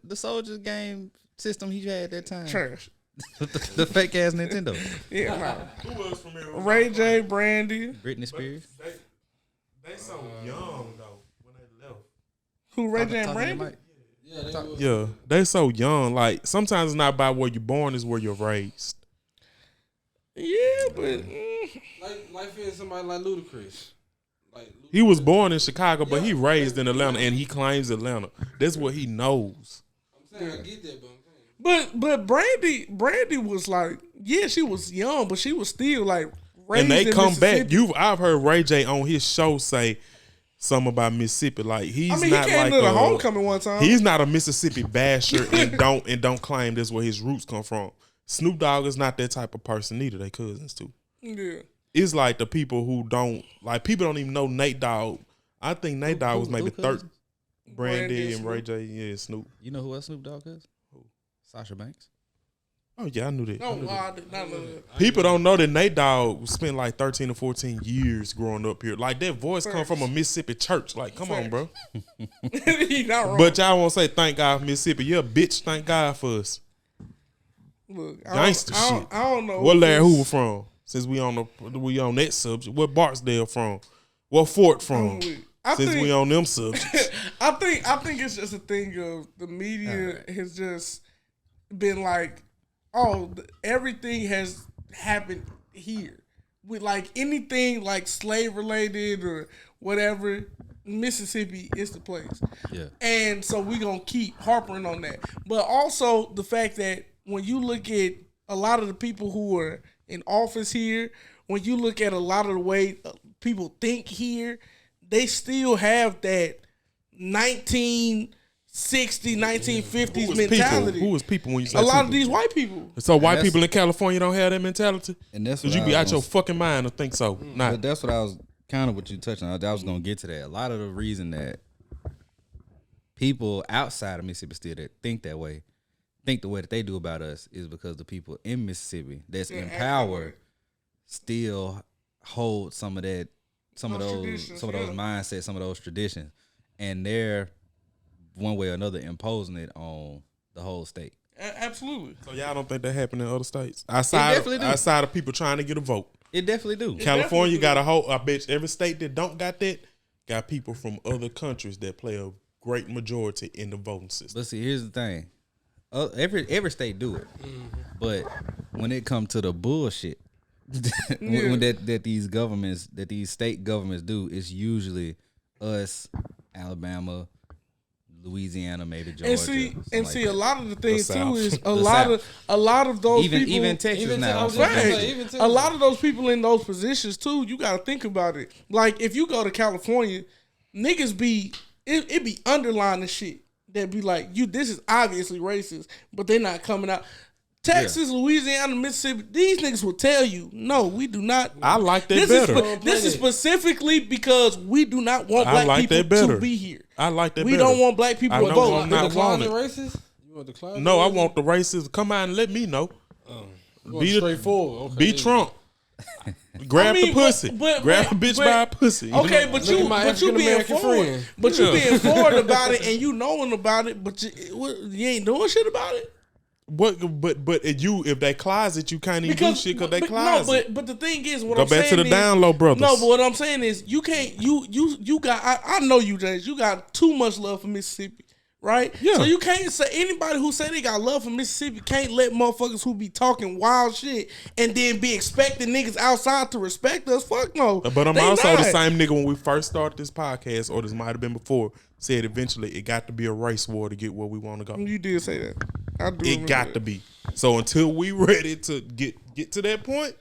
the soldiers game system he had that time. trash. the fake ass Nintendo. Yeah, nah. Who was from here? Ray J, Brandy, Britney Spears. They so young though when they left. who Ray J and Talking to Brandy. Mike. Yeah, they was. Yeah, they so young. Like sometimes it's not about where you're born, it's where you're raised. Yeah, but Like for somebody like Ludacris. Like He was born in Chicago, but he raised in Atlanta, and he claims Atlanta. That's what he knows. I'm saying I get that, but I'm saying but Brandy was like, yeah, she was young, but she was still like raised And they in come back. Mississippi. I've heard Ray J on his show say something about Mississippi. Like he's I mean, not he came like to the homecoming one time. He's not a Mississippi basher and don't claim that's where his roots come from. Snoop Dogg is not that type of person either. They cousins too. Yeah. It's like the people who don't like people don't even know Nate Dogg. I think Nate Dogg was maybe third. Brandy and Ray J, yeah, Snoop. You know who else Snoop Dogg is? Who? Sasha Banks. Oh yeah, I knew that. No, I did not know that. People don't know that Nate Dogg spent like 13 or 14 years growing up here. Like that voice come from a Mississippi church. Like, come on, bro. He not wrong. But y'all won't say thank God for Mississippi. Yeah, bitch, thank God for us. Look, Gangster shit. I don't know. What Larry Hoover from? Since we on that subject. What Barksdale from? What Fort from? Since we on them subjects. I think it's just a thing of the media has just been like, oh, everything has happened here. With like anything like slave related or whatever, Mississippi is the place. Yeah. And so we're going to keep harping on that. But also the fact that when you look at a lot of the people who are in office here, when you look at a lot of the way people think here, they still have that 1960s, 1950s mentality. Who is people when you say a lot people? of these white people. So white people in California don't have that mentality? And that's because what you be I out was your gonna fucking mind to think so. Nah. But that's what I was kind of what you touched on. I was going to get to that. A lot of the reason that people outside of Mississippi still that think that way, think the way that they do about us is because the people in Mississippi that's in power still hold some of that, some of those mindsets, some of those traditions, and they're one way or another imposing it on the whole state. Absolutely. So y'all don't think that happened in other states? definitely do. Outside of people trying to get a vote. It definitely do. California got a whole, I bet every state that don't got that, got people from other countries that play a great majority in the voting system. But see, here's the thing. Every state do it. But when it comes to the bullshit when that these state governments do, it's usually us, Alabama, Louisiana, maybe Georgia. And see, a lot of the things The too South. is a lot of those people, even Texas now. A lot of those people in those positions too. You got to think about it. Like if you go to California, niggas it be underlining shit that be like, this is obviously racist, but they're not coming out. Texas, Louisiana, Mississippi, these niggas will tell you, no, we do not. I like that better. This is specifically because we do not want black people to be here. I like that we better. don't want black people to vote. I'm not want it. Racist? You want the closet? No, I want the racists to come out and let me know. Be straightforward. Okay, be Trump. Grab the pussy. Grab a bitch by a pussy. Okay, but you being forward. But you being forward about it and you knowing about it, but you ain't doing shit about it. But if they closet, you can't even do shit because they closet. No, but the thing is, what Go I'm saying back to the is, down low brothers. No, but what I'm saying is, you can't. You got. I know you, James. You got too much love for Mississippi, right? Yeah. So you can't say anybody who say they got love for Mississippi can't let motherfuckers who be talking wild shit and then be expecting niggas outside to respect us. Fuck no. But I'm They also not. the same nigga when we first started this podcast, or this might have been before. Said eventually it got to be a race war to get where we want to go. You did say that. I do. It got to be. So until we ready to get to that point,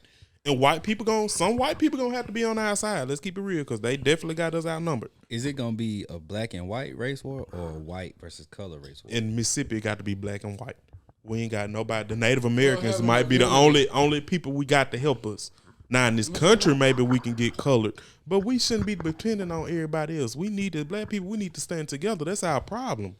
and some white people gonna have to be on our side. Let's keep it real, because they definitely got us outnumbered. Is it gonna be a black and white race war or a white versus color race war? In Mississippi, it got to be black and white. We ain't got nobody. The Native Americans might be the only people we got to help us. Now in this country, maybe we can get colored, but we shouldn't be depending on everybody else. We need the black people. We need to stand together. That's our problem.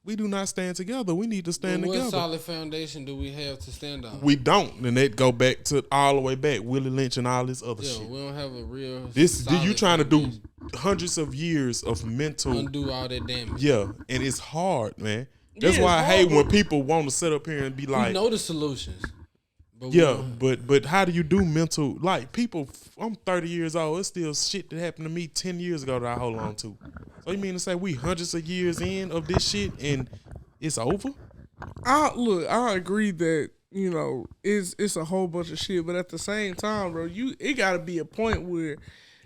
We do not stand together. We need to stand together. What solid foundation do we have to stand on? We don't, and that go back to all the way back, Willie Lynch and all this other shit. We don't have a real. You trying to do hundreds of years of mental undo all that damage. Yeah, and it's hard, man. That's why I hate when people want to sit up here and be like, we know the solutions. But how do you do mental? Like people, I'm 30 years old. It's still shit that happened to me 10 years ago that I hold on to. So you mean to say we hundreds of years in of this shit and it's over? I agree that it's a whole bunch of shit, but at the same time, bro, it got to be a point where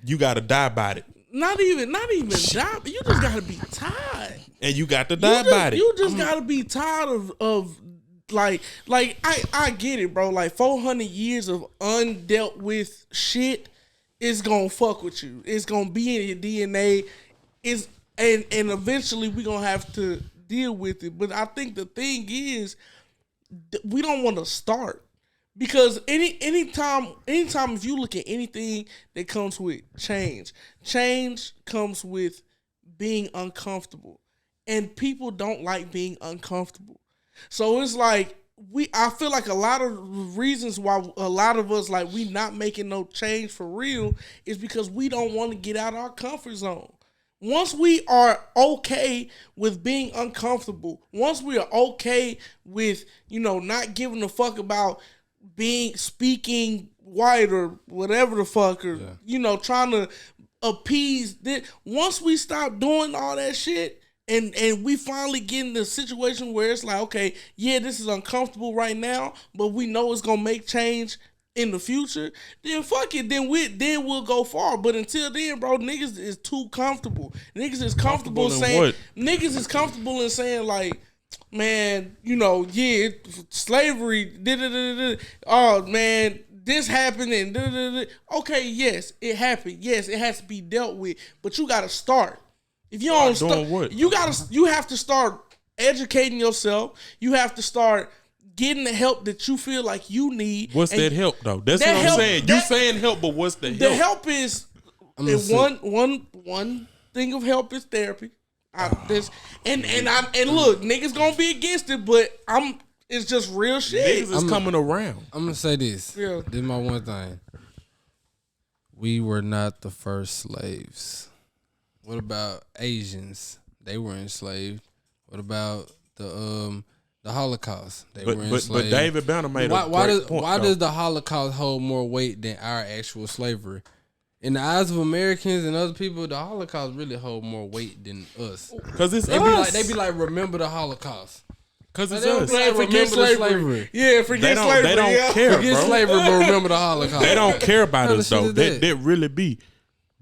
you got to die by it. Not even die. You just got to be tired. And you got to die by it. You just got to be tired of. Like I get it, bro. Like 400 years of undealt with shit it's gonna fuck with you. It's gonna be in your DNA. And eventually we gonna have to deal with it. But I think the thing is, we don't want to start. Because anytime if you look at anything that comes with change comes with being uncomfortable. And people don't like being uncomfortable. So it's like I feel like a lot of reasons why a lot of us like we not making no change for real is because we don't want to get out of our comfort zone. Once we are okay with being uncomfortable, once we are okay with, not giving a fuck about speaking white or whatever the fuck, or trying to appease this. Once we stop doing all that shit and we finally get in the situation where it's like, okay, yeah, this is uncomfortable right now, but we know it's gonna make change in the future, then fuck it, then we'll go far. But until then, bro, niggas is too comfortable. Niggas is comfortable saying like, man, slavery, oh man, this happened and okay, yes, it happened. Yes, it has to be dealt with. But you gotta start. If you don't start, you have to start educating yourself. You have to start getting the help that you feel like you need. What's that help though? That's what I'm saying. You saying help, but what's the help? The help is one thing of help is therapy. And look, niggas gonna be against it, but it's just real shit. Niggas is coming around. I'm gonna say this. Yeah. This is my one thing. We were not the first slaves. What about Asians? They were enslaved. What about the Holocaust? They were enslaved. But David Banner made a great point. Why does the Holocaust hold more weight than our actual slavery? In the eyes of Americans and other people, the Holocaust really hold more weight than us. Because it's us. They be like, remember the Holocaust. Because it's us. us. Forget slavery. Yeah, forget slavery. They don't care, forget bro. slavery, but remember the Holocaust. They don't care about us, though. That really be.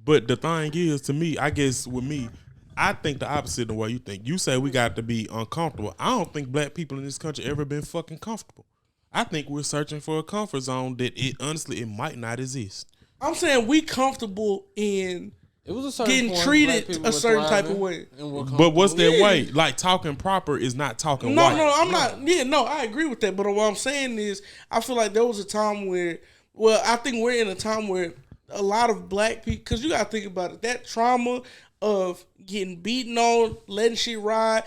But the thing is, to me, I guess with me, I think the opposite of the way you think. You say we got to be uncomfortable. I don't think black people in this country ever been fucking comfortable. I think we're searching for a comfort zone that it might not exist. I'm saying we comfortable in it was a certain getting point, treated a certain type of way. But what's that way? Like talking proper is not talking white. No, I'm not. Yeah, no, I agree with that. But what I'm saying is, I feel like there was a time where, I think we're in a time where a lot of black people, because you got to think about it, that trauma of getting beaten on, letting shit ride,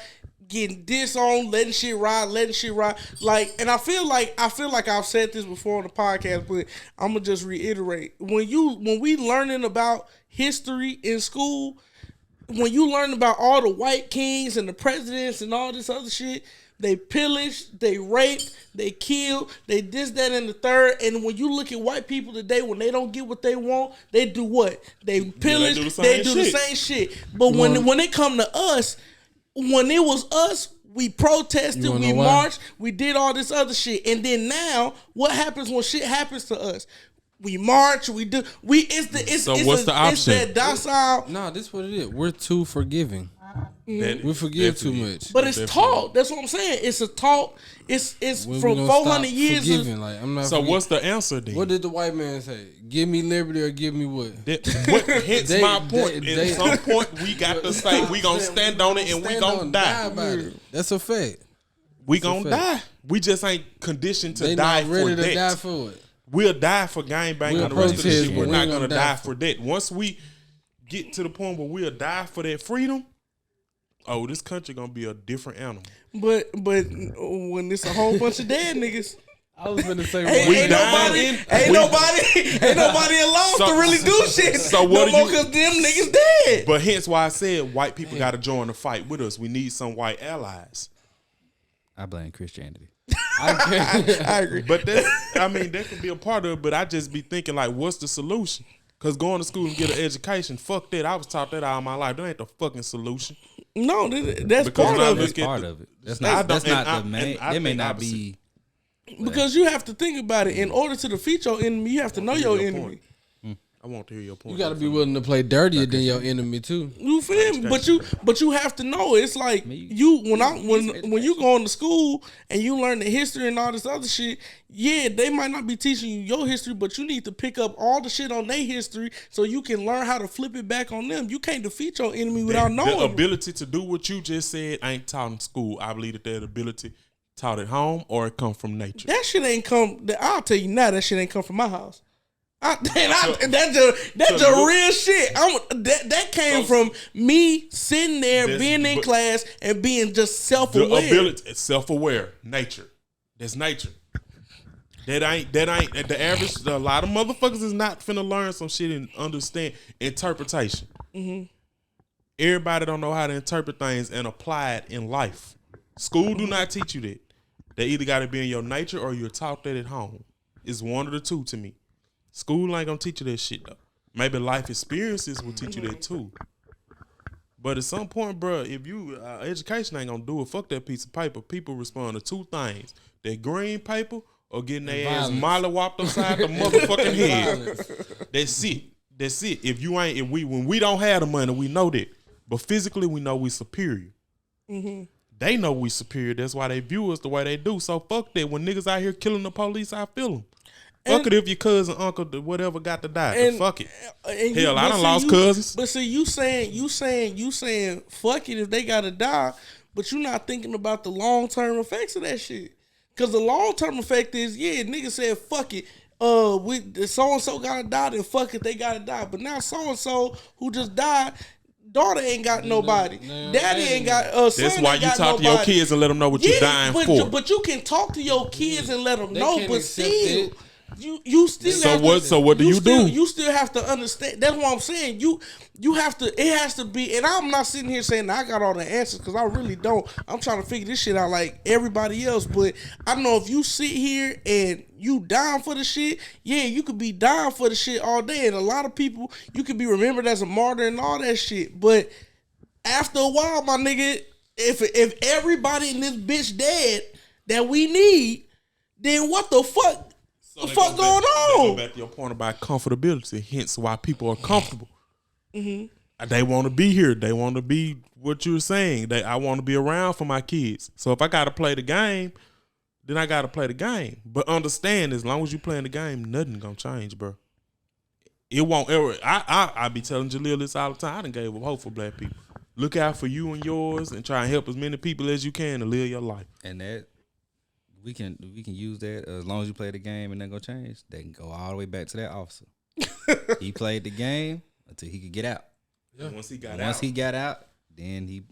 getting dissed on, letting shit ride. Like, and I feel like I've said this before on the podcast, but I'm gonna just reiterate. When we learning about history in school, when you learn about all the white kings and the presidents and all this other shit, they pillaged, they raped, they killed, they this, that, and the third. And when you look at white people today, when they don't get what they want, they do what? They pillage, they do the same shit. But when it come to us, when it was us, we protested, we marched, we did all this other shit. And then now, what happens when shit happens to us? We march, what's the option? It's that docile. Nah, this is what it is. We're too forgiving. We forgive too much. But it's taught. That's what I'm saying. It's a taught. It's from 400 years. So what's the answer then? What did the white man say? Give me liberty or give me what? Hence my point. At some point, we got to say we gonna stand on it and we gonna die. About it. That's a fact. We gonna die. We just ain't conditioned to die for that. They not ready to die for it. We'll die for gangbanging and the rest of the shit. We're not gonna die for that. Once we get to the point where we'll die for that freedom, this country gonna be a different animal. But when it's a whole bunch of dead niggas, I was gonna say ain't nobody allowed to really do shit. So what no more because them niggas dead. But hence why I said white people got to join the fight with us. We need some white allies. I blame Christianity. I agree. But that could be a part of it. But I just be thinking like, what's the solution? Because going to school and get an education, fuck that. I was taught that all my life. That ain't the fucking solution. No, that's part of it. That's part of it. That's not the main. It may not be. Because you have to think about it. In order to defeat your enemy, you have to know your enemy. I want to hear your point. You got to be willing to play dirtier than your enemy too. You feel me? But you have to know. It's like when you go into school and you learn the history and all this other shit. Yeah, they might not be teaching you your history, but you need to pick up all the shit on their history so you can learn how to flip it back on them. You can't defeat your enemy without knowing. The ability to do what you just said ain't taught in school. I believe that ability taught at home or it come from nature. That shit ain't come. I'll tell you now, that shit ain't come from my house. That's real shit. That came from me sitting there, being in class, and being just self-aware. The ability, self-aware, nature. That's nature. That ain't the average. A lot of motherfuckers is not finna learn some shit and understand interpretation. Mm-hmm. Everybody don't know how to interpret things and apply it in life. School do not teach you that. They either got to be in your nature or you're taught that at home. It's one of the two to me. School ain't gonna teach you that shit though. Maybe life experiences will teach you that too. But at some point, bro, if you education ain't gonna do it, fuck that piece of paper. People respond to two things: that green paper or getting their ass mollywopped upside the motherfucking head. That's it. That's it. When we don't have the money, we know that. But physically, we know we superior. Mm-hmm. They know we superior. That's why they view us the way they do. So fuck that. When niggas out here killing the police, I feel them. Fuck it if your cousin, uncle, whatever got to die. Fuck it. Hell, I done lost cousins. But see, you saying, fuck it if they gotta die, but you not thinking about the long-term effects of that shit. Cause the long-term effect is, yeah, nigga said, fuck it. So-and-so gotta die, then fuck it, they gotta die. But now so-and-so who just died, daughter ain't got nobody. Daddy ain't got son. That's why you talk to your kids and let them know what you're dying for. But you can talk to your kids and let them know, but still... You still So what do you do? You still have to understand. That's what I'm saying. You have to. It has to be. And I'm not sitting here saying I got all the answers because I really don't. I'm trying to figure this shit out like everybody else. But I know if you sit here and you down for the shit, yeah, you could be down for the shit all day. And a lot of people, you could be remembered as a martyr and all that shit. But after a while, my nigga, if everybody in this bitch dead that we need, then what the fuck? So the fuck going on? Go back to your point about comfortability, hence why people are comfortable. Mm-hmm. They want to be here. They want to be what you're saying. I want to be around for my kids. So if I got to play the game, then I got to play the game. But understand, as long as you playing the game, nothing gonna change, bro. It won't ever. I be telling Jaleel this all the time. I done gave up hope for black people. Look out for you and yours, and try and help as many people as you can to live your life. And that. We can use that as long as you play the game and nothing gonna change. They can go all the way back to that officer. He played the game until he could get out. Yeah. Once he got out, then he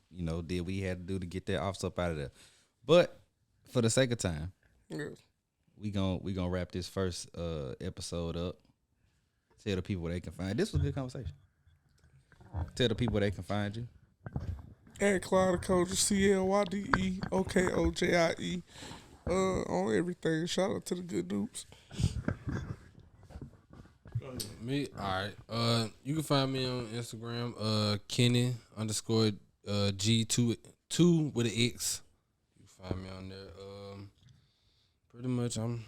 did what he had to do to get that officer up out of there. But for the sake of time, we gonna wrap this first episode up. Tell the people where they can find. This was a good conversation. Tell the people where they can find you. At Clyde Coach, CLYDEOKOJIE. On everything. Shout out to the good dudes. Me, all right. You can find me on Instagram, Kenny _ G2 with an X. You can find me on there. Pretty much, I'm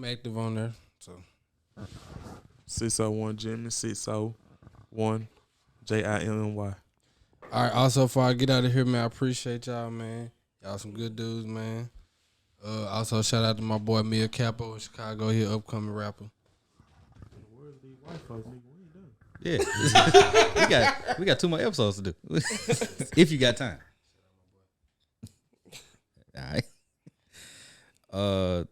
active on there. So 601 Jimmy 601 JIMMY. All right. Also, before I get out of here, man, I appreciate y'all, man. Y'all some good dudes, man. Also, shout out to my boy Mia Capo in Chicago. He an upcoming rapper. Where's the white folks, nigga? What Yeah, we got 2 more episodes to do. If you got time. All right.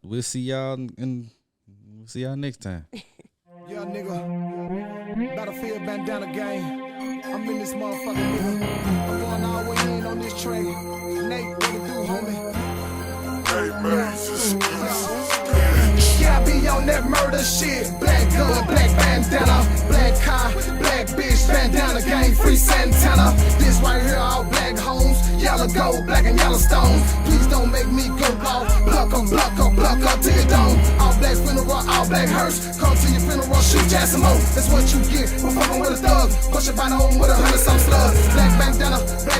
We'll see y'all next time. Yeah, nigga. Battlefield bandana gang. I'm in this motherfucker, nigga. I'm going all the way in on this train. Nate, what it do, homie? Yeah, I be on that murder shit. Black gun, black bandana, black car, black bitch, bandana gang, free Santana. This right here, all black homes, yellow gold, black and yellow stones. Please don't make me go off. Pluck up till you don't. All black funeral, all black hearse. Come to your funeral, shoot Jassimo. That's what you get for fucking with a thug. Push your body home with 100-some slugs. Black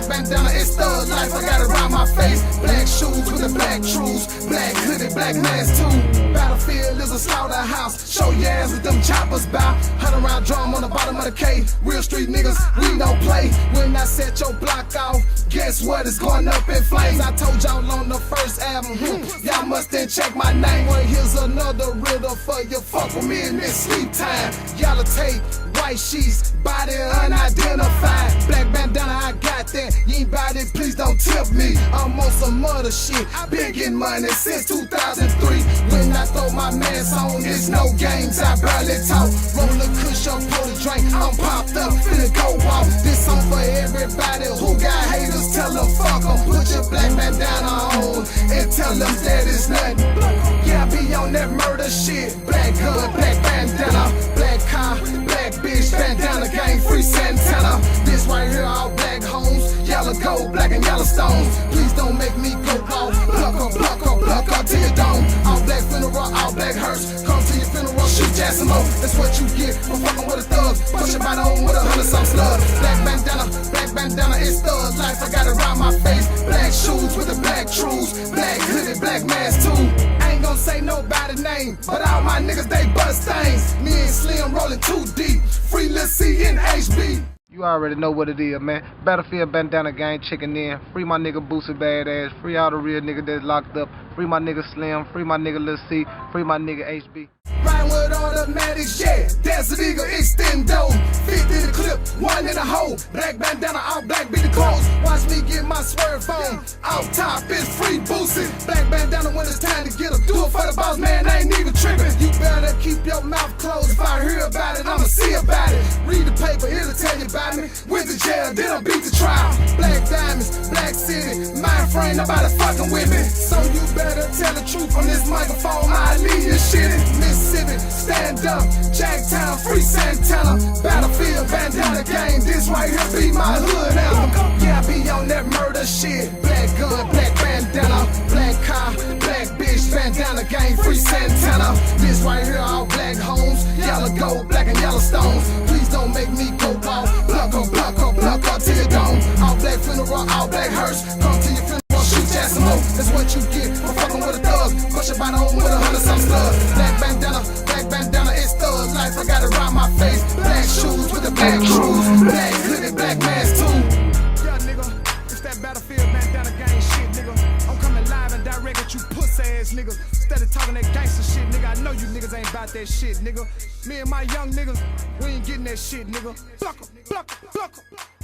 bandana, it's thug life. I got it around my face. Black shoes with with the black trues, black hooded, black mask too. Battlefield is a slaughterhouse. Show your ass with them choppers bow. 100 round drum on the bottom of the K. Real street niggas, we don't play. When I set your block off, guess what? It's going up in flames. I told y'all on the first album, y'all must then check my name. Well, here's another riddle for you. Fuck with me in this sleep time. Yellow tape, white sheets, body unidentified. Black bandana, I got that. You ain't bout it, please don't tip me. I'm on some other shit. Been getting money since 2003. When I throw my mask on, it's no games. I barely talk. Roll a cushion, pour the drink. I'm popped up, finna go off. This song for everybody who got haters. Tell them fuck them. Put your black bandana on and tell them that it's nothing. Yeah, I be on that murder shit. Black hood, black bandana, black car, black bitch, bandana gang, free Santana. This right here, all black homes, yellow gold, black and yellow stones. Please don't make me go off. Pluck up to your dome. All black funeral, all black hearse. Come to your funeral, shoot Jackson. That's what you get for fucking with a thug. Push your body on with 100-some slugs. Black bandana, it's thug life. I got it around my face. Black shoes with the black trues, black hooded, black mask too. I ain't gon' say nobody's name, but all my niggas, they bust stains. Me and Slim rolling too deep. Free Lil C and HB. You already know what it is, man. Battlefield bandana gang chicken in. Free my nigga Boosie Badass. Free all the real niggas that's locked up. Free my nigga Slim. Free my nigga Lil C. Free my nigga HB. Riding with automatics, yeah. Desert Eagle extendo. 50 in the clip, one in the hole. Black bandana, all black be the clothes. Watch me get my swerve on. Off top, it's free boosting. Black bandana when it's time to get them. Do it for the boss, man, I ain't even tripping. You better keep your mouth closed. If I hear about it, I'ma see about it. Read the paper, it'll tell you about me. Went to jail, then I beat the trial. Black diamonds, black city. Mind frame, nobody fucking with me. So you better tell the truth on this microphone. I leave you shitty. Mississippi, stand up. Jacktown, free Santana. Battlefield, bandana gang. This right here be my hood anthem. Yeah, I be on that murder shit. Black gun, black bandana. Black car, black bitch, bandana gang. Free Santana. This right here, all black homes. Yellow gold, black and yellow stones. Please don't make me go off. Pluck up to your dome. All black funeral, all black hearse. Come to your funeral, shoot Jackson. That's what you get for fucking with a thug. Push your body on with 100-some slugs. Black bandana, it's thug life. I got it around my face. Black shoes with the black shoes. Black hooded, black mask too. Yeah, nigga, it's that Battlefield bandana gang shit, nigga. I'm coming live and direct at you pussy ass niggas. Instead of talking that gangster shit, nigga, I know you niggas ain't about that shit, nigga. Me and my young niggas, we ain't getting that shit, nigga. Pluck 'em.